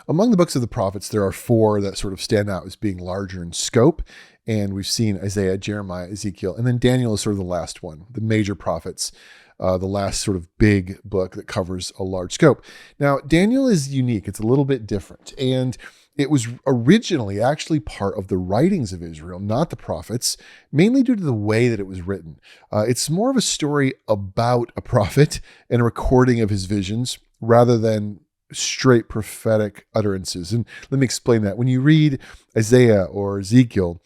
Among the books of the prophets, there are four that sort of stand out as being larger in scope. And we've seen Isaiah, Jeremiah, Ezekiel, and then Daniel is sort of the last one, the major prophets, the last sort of big book that covers a large scope. Now, Daniel is unique. It's a little bit different. And it was originally actually part of the writings of Israel, not the prophets, mainly due to the way that it was written. It's more of a story about a prophet and a recording of his visions rather than straight prophetic utterances. And let me explain that. When you read Isaiah or Ezekiel,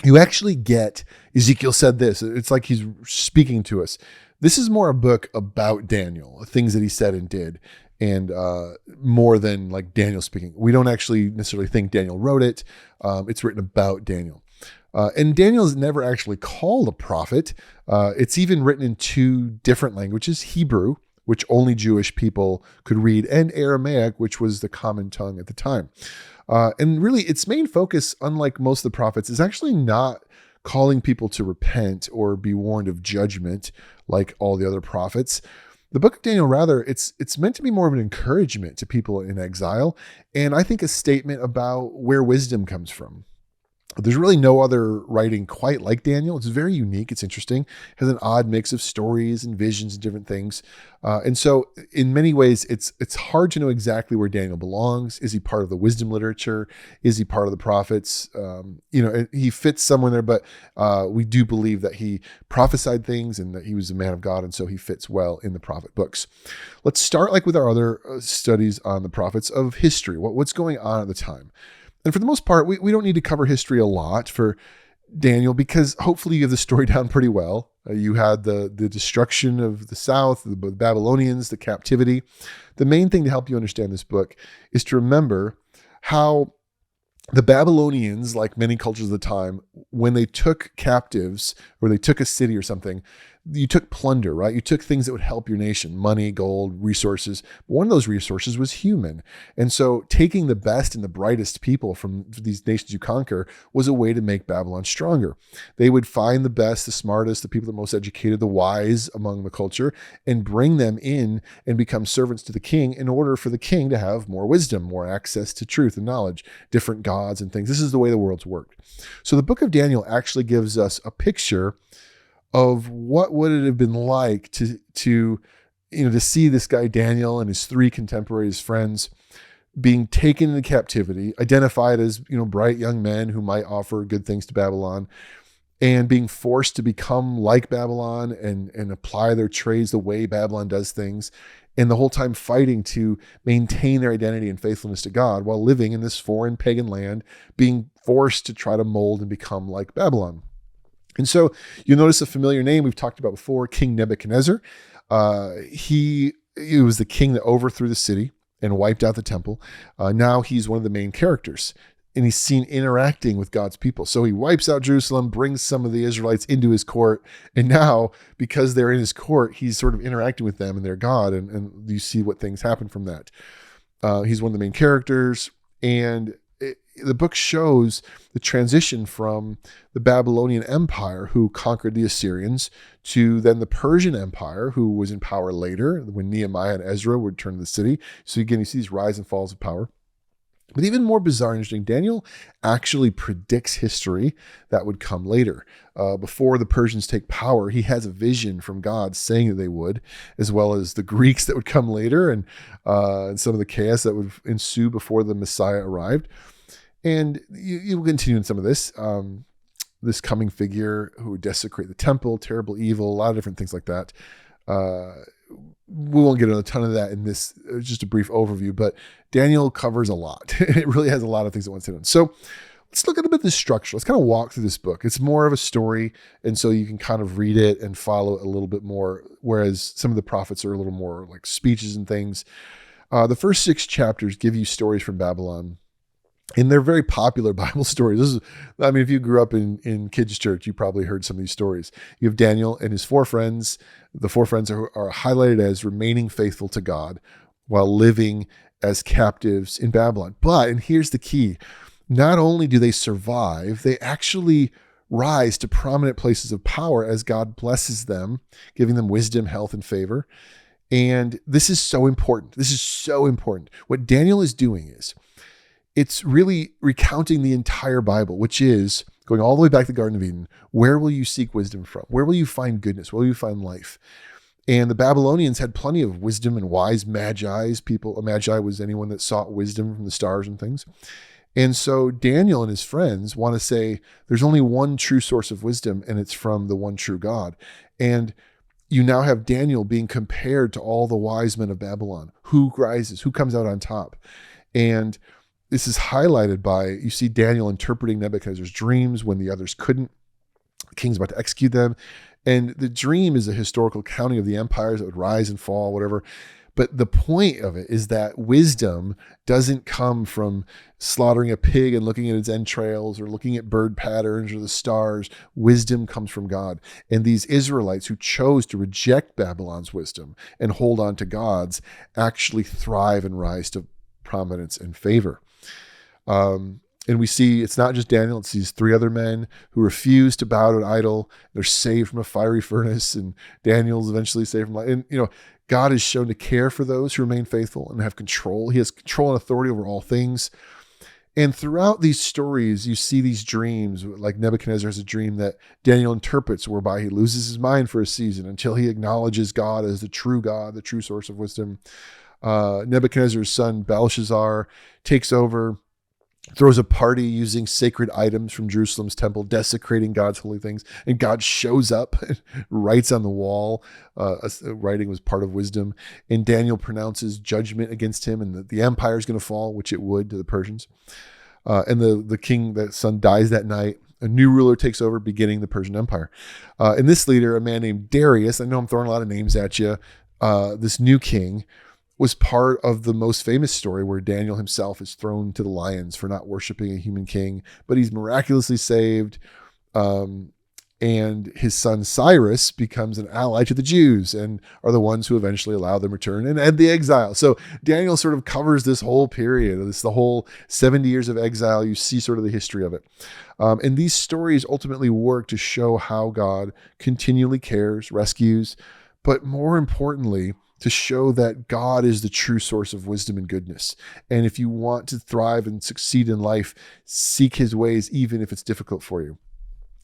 you actually get Ezekiel said this. It's like he's speaking to us. This is more a book about Daniel, things that he said and did, and more than like Daniel speaking. We don't actually necessarily think Daniel wrote it. It's written about Daniel. And Daniel is never actually called a prophet. It's even written in two different languages, Hebrew, which only Jewish people could read, and Aramaic, which was the common tongue at the time. And really, its main focus, unlike most of the prophets, is actually not calling people to repent or be warned of judgment like all the other prophets. The book of Daniel, rather, it's meant to be more of an encouragement to people in exile, and I think a statement about where wisdom comes from. There's really no other writing quite like Daniel. It's very unique. It's interesting. It has an odd mix of stories and visions and different things. And so in many ways, it's hard to know exactly where Daniel belongs. Is he part of the wisdom literature? Is he part of the prophets? He fits somewhere there, but we do believe that he prophesied things and that he was a man of God. And so he fits well in the prophet books. Let's start like with our other studies on the prophets of history. What's going on at the time? And for the most part, we don't need to cover history a lot for Daniel because hopefully you have the story down pretty well. You had the destruction of the south, the Babylonians, the captivity. The main thing to help you understand this book is to remember how the Babylonians, like many cultures of the time, when they took captives or they took a city or something, you took plunder, right? You took things that would help your nation, money, gold, resources. One of those resources was human. And so taking the best and the brightest people from these nations you conquer was a way to make Babylon stronger. They would find the best, the smartest, the people the most educated, the wise among the culture, and bring them in and become servants to the king in order for the king to have more wisdom, more access to truth and knowledge, different gods and things. This is the way the world's worked. So the book of Daniel actually gives us a picture of what would it have been like to see this guy Daniel and his three contemporaries friends being taken into captivity, identified as bright young men who might offer good things to Babylon, and being forced to become like Babylon and apply their trades the way Babylon does things, and the whole time fighting to maintain their identity and faithfulness to God while living in this foreign pagan land, being forced to try to mold and become like Babylon. And so you'll notice a familiar name we've talked about before, King Nebuchadnezzar. He was the king that overthrew the city and wiped out the temple. Now he's one of the main characters, and he's seen interacting with God's people. So he wipes out Jerusalem, brings some of the Israelites into his court, and now, because they're in his court, he's sort of interacting with them and their God, and you see what things happen from that. He's one of the main characters, and the book shows the transition from the Babylonian Empire, who conquered the Assyrians, to then the Persian Empire, who was in power later when Nehemiah and Ezra would return to the city. So again, you see these rise and falls of power. But even more bizarre and interesting, Daniel actually predicts history that would come later. Before the Persians take power, he has a vision from God saying that they would, as well as the Greeks that would come later and some of the chaos that would ensue before the Messiah arrived. And you will continue in some of this. This coming figure who would desecrate the temple, terrible evil, a lot of different things like that. We won't get into a ton of that in this, just a brief overview, but Daniel covers a lot. It really has a lot of things it wants to do. So let's look at a bit of the structure. Let's kind of walk through this book. It's more of a story, and so you can kind of read it and follow it a little bit more, whereas some of the prophets are a little more like speeches and things. The first 6 chapters give you stories from Babylon. And they're very popular Bible stories. If you grew up in kids' church, you probably heard some of these stories. You have Daniel and his 4 friends. The 4 friends are highlighted as remaining faithful to God while living as captives in Babylon. But, and here's the key, not only do they survive, they actually rise to prominent places of power as God blesses them, giving them wisdom, health, and favor. And this is so important. This is so important. What Daniel is doing is, it's really recounting the entire Bible, which is going all the way back to the Garden of Eden. Where will you seek wisdom from? Where will you find goodness? Where will you find life? And the Babylonians had plenty of wisdom and wise magi's people. A magi was anyone that sought wisdom from the stars and things. And so Daniel and his friends want to say there's only one true source of wisdom, and it's from the one true God. And you now have Daniel being compared to all the wise men of Babylon. Who rises? Who comes out on top? And this is highlighted by, you see Daniel interpreting Nebuchadnezzar's dreams when the others couldn't. The king's about to execute them. And the dream is a historical counting of the empires that would rise and fall, whatever. But the point of it is that wisdom doesn't come from slaughtering a pig and looking at its entrails or looking at bird patterns or the stars. Wisdom comes from God. And these Israelites who chose to reject Babylon's wisdom and hold on to God's actually thrive and rise to prominence and favor. And we see it's not just Daniel, it's these three other men who refuse to bow to an idol. They're saved from a fiery furnace, and Daniel's eventually saved from life. And, God is shown to care for those who remain faithful and have control. He has control and authority over all things. And throughout these stories, you see these dreams, like Nebuchadnezzar has a dream that Daniel interprets, whereby he loses his mind for a season until he acknowledges God as the true God, the true source of wisdom. Nebuchadnezzar's son, Belshazzar, takes over, throws a party using sacred items from Jerusalem's temple, desecrating God's holy things. And God shows up and writes on the wall. Writing was part of wisdom. And Daniel pronounces judgment against him, and the empire is going to fall, which it would, to the Persians. And the king, that son, dies that night. A new ruler takes over, beginning the Persian Empire. And this leader, a man named Darius, I know I'm throwing a lot of names at you, this new king, was part of the most famous story where Daniel himself is thrown to the lions for not worshiping a human king, but he's miraculously saved. And his son Cyrus becomes an ally to the Jews and are the ones who eventually allow them return and end the exile. So Daniel sort of covers this whole period. It's the whole 70 years of exile. You see sort of the history of it. And these stories ultimately work to show how God continually cares, rescues, but more importantly, to show that God is the true source of wisdom and goodness. And if you want to thrive and succeed in life, seek his ways, even if it's difficult for you.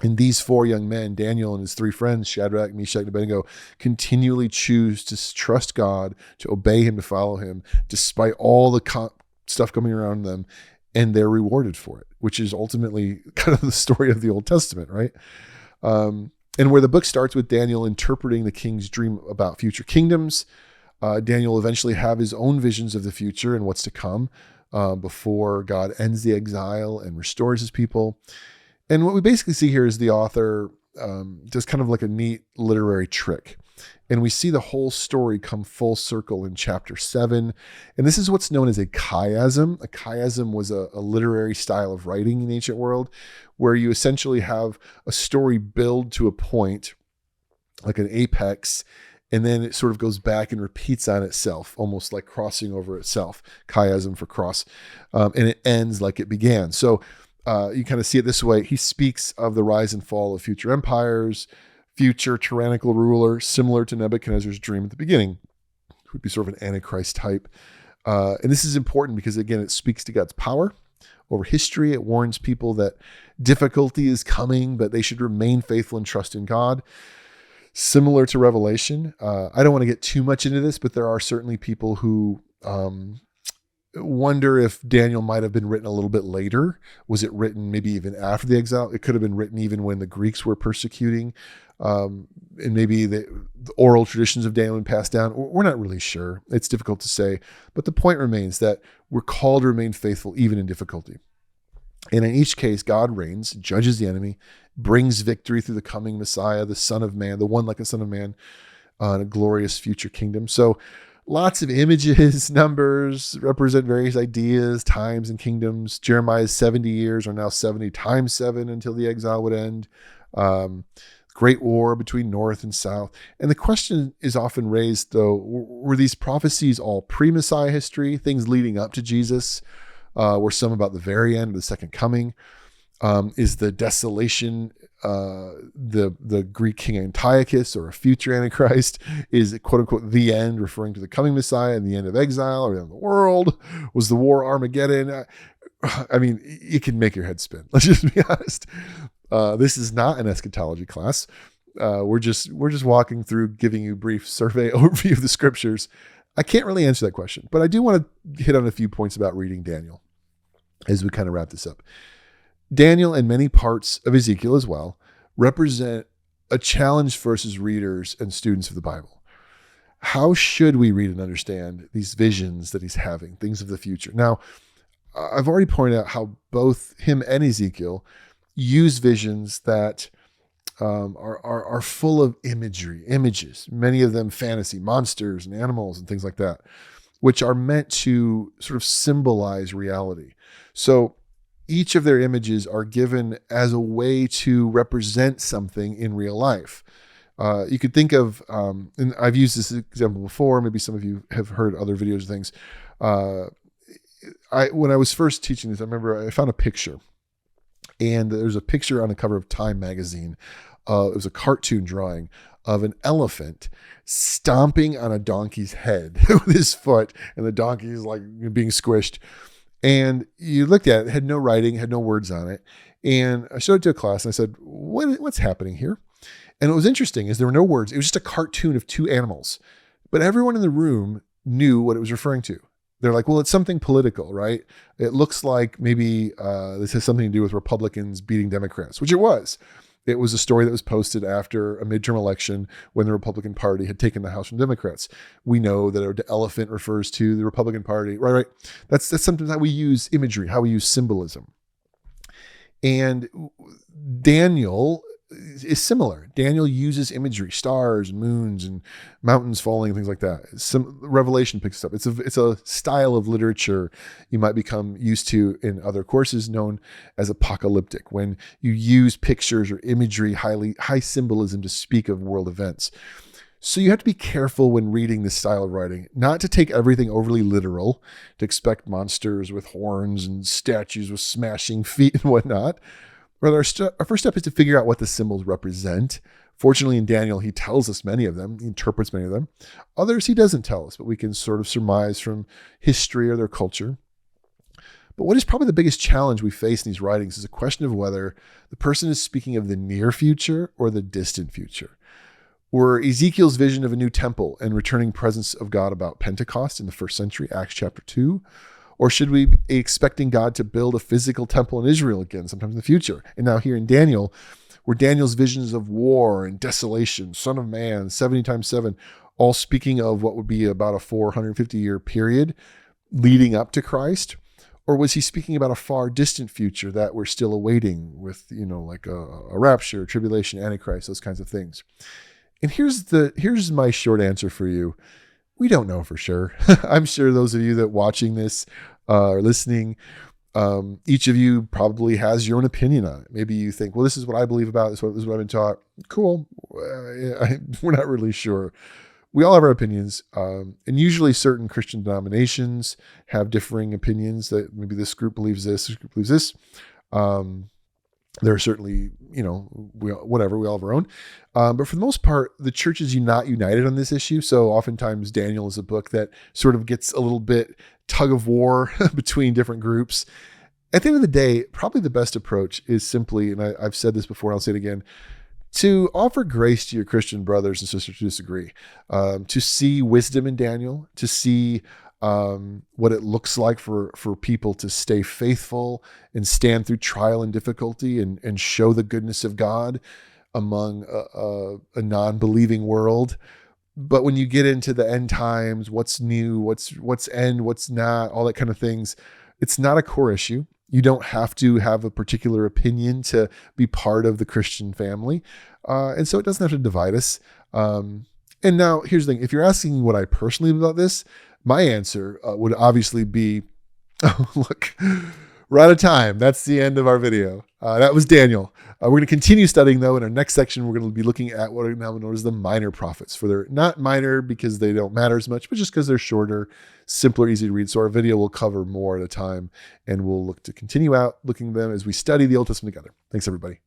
And these four young men, Daniel and his three friends, Shadrach, Meshach, and Abednego, continually choose to trust God, to obey him, to follow him, despite all the stuff coming around them, and they're rewarded for it, which is ultimately kind of the story of the Old Testament, right? And where the book starts with Daniel interpreting the king's dream about future kingdoms, Daniel will eventually have his own visions of the future and what's to come before God ends the exile and restores his people. And what we basically see here is the author does kind of like a neat literary trick. And we see the whole story come full circle in chapter 7. And this is what's known as a chiasm. A chiasm was a literary style of writing in the ancient world, where you essentially have a story build to a point, like an apex, and then it sort of goes back and repeats on itself, almost like crossing over itself. Chiasm for cross. And it ends like it began. So you kind of see it this way. He speaks of the rise and fall of future empires, future tyrannical ruler, similar to Nebuchadnezzar's dream at the beginning, who would be sort of an Antichrist type. And this is important because, again, it speaks to God's power over history. It warns people that difficulty is coming, but they should remain faithful and trust in God. Similar to Revelation. I don't want to get too much into this, but there are certainly people who wonder if Daniel might have been written a little bit later. Was it written maybe even after the exile? It could have been written even when the Greeks were persecuting. And maybe the oral traditions of Daniel been passed down. We're not really sure. It's difficult to say. But the point remains that we're called to remain faithful even in difficulty. And in each case, God reigns, judges the enemy, brings victory through the coming Messiah, the Son of Man, the one like a Son of Man, in a glorious future kingdom. So lots of images, numbers represent various ideas, times, and kingdoms. Jeremiah's 70 years are now 70 times 7 until the exile would end. Great war between North and South. And the question is often raised, though, were these prophecies all pre-Messiah history, things leading up to Jesus? Were some about the very end of the second coming? Is the desolation the Greek king Antiochus or a future Antichrist? Is it, quote unquote, the end, referring to the coming Messiah and the end of exile or the end of the world? Was the war Armageddon? I mean, it can make your head spin. Let's just be honest. This is not an eschatology class. We're just walking through, giving you a brief survey overview of the scriptures. I can't really answer that question, but I do want to hit on a few points about reading Daniel as we kind of wrap this up. Daniel and many parts of Ezekiel as well represent a challenge for us as readers and students of the Bible. How should we read and understand these visions that he's having, things of the future? Now, I've already pointed out how both him and Ezekiel use visions that are full of images, many of them fantasy, monsters and animals and things like that, which are meant to sort of symbolize reality. So each of their images are given as a way to represent something in real life. You could think of, and I've used this example before, maybe some of you have heard other videos and things. When I was first teaching this, I remember I found a picture, and there's a picture on the cover of Time magazine. It was a cartoon drawing of an elephant stomping on a donkey's head with his foot, and the donkey is like being squished. And you looked at it, it had no writing, had no words on it. And I showed it to a class and I said, what's happening here? And what was interesting is there were no words. It was just a cartoon of two animals, but everyone in the room knew what it was referring to. They're like, well, it's something political, right? It looks like maybe this has something to do with Republicans beating Democrats, which it was. It was a story that was posted after a midterm election when the Republican Party had taken the House from Democrats. We know that the elephant refers to the Republican Party, right? That's sometimes how we use imagery, how we use symbolism. And Daniel is similar. Daniel uses imagery, stars, moons, and mountains falling, and things like that. Some Revelation picks up. It's a style of literature you might become used to in other courses known as apocalyptic, when you use pictures or imagery, high symbolism to speak of world events. So you have to be careful when reading this style of writing, not to take everything overly literal, to expect monsters with horns and statues with smashing feet and whatnot. Rather, our first step is to figure out what the symbols represent. Fortunately, in Daniel, he tells us many of them. He interprets many of them. Others he doesn't tell us, but we can sort of surmise from history or their culture. But what is probably the biggest challenge we face in these writings is a question of whether the person is speaking of the near future or the distant future. Were Ezekiel's vision of a new temple and returning presence of God about Pentecost in the first century, Acts chapter 2? Or should we be expecting God to build a physical temple in Israel again sometime in the future? And now here in Daniel, were Daniel's visions of war and desolation, Son of Man, 70 times 7, all speaking of what would be about a 450-year period leading up to Christ? Or was he speaking about a far distant future that we're still awaiting with, like a rapture, tribulation, Antichrist, those kinds of things? And here's my short answer for you. We don't know for sure. I'm sure those of you that watching this or listening, each of you probably has your own opinion on it. Maybe you think, well, this is what I believe about this. This is what I've been taught. Cool. We're not really sure. We all have our opinions. And usually certain Christian denominations have differing opinions that maybe this group believes this group believes this. There are certainly, we all have our own. But for the most part, the church is not united on this issue. So oftentimes Daniel is a book that sort of gets a little bit tug of war between different groups. At the end of the day, probably the best approach is simply, and I've said this before, I'll say it again, to offer grace to your Christian brothers and sisters who disagree, to see wisdom in Daniel, to see what it looks like for people to stay faithful and stand through trial and difficulty and show the goodness of God among a non-believing world. But when you get into the end times, what's new, what's end, what's not, all that kind of things, it's not a core issue. You don't have to have a particular opinion to be part of the Christian family. And so it doesn't have to divide us. And now here's the thing. If you're asking what I personally believe about this, my answer would obviously be, oh, look, we're out of time. That's the end of our video. That was Daniel. We're going to continue studying, though. In our next section, we're going to be looking at what are now known as the minor prophets. They're not minor because they don't matter as much, but just because they're shorter, simpler, easy to read. So our video will cover more at a time, and we'll look to continue out looking at them as we study the Old Testament together. Thanks, everybody.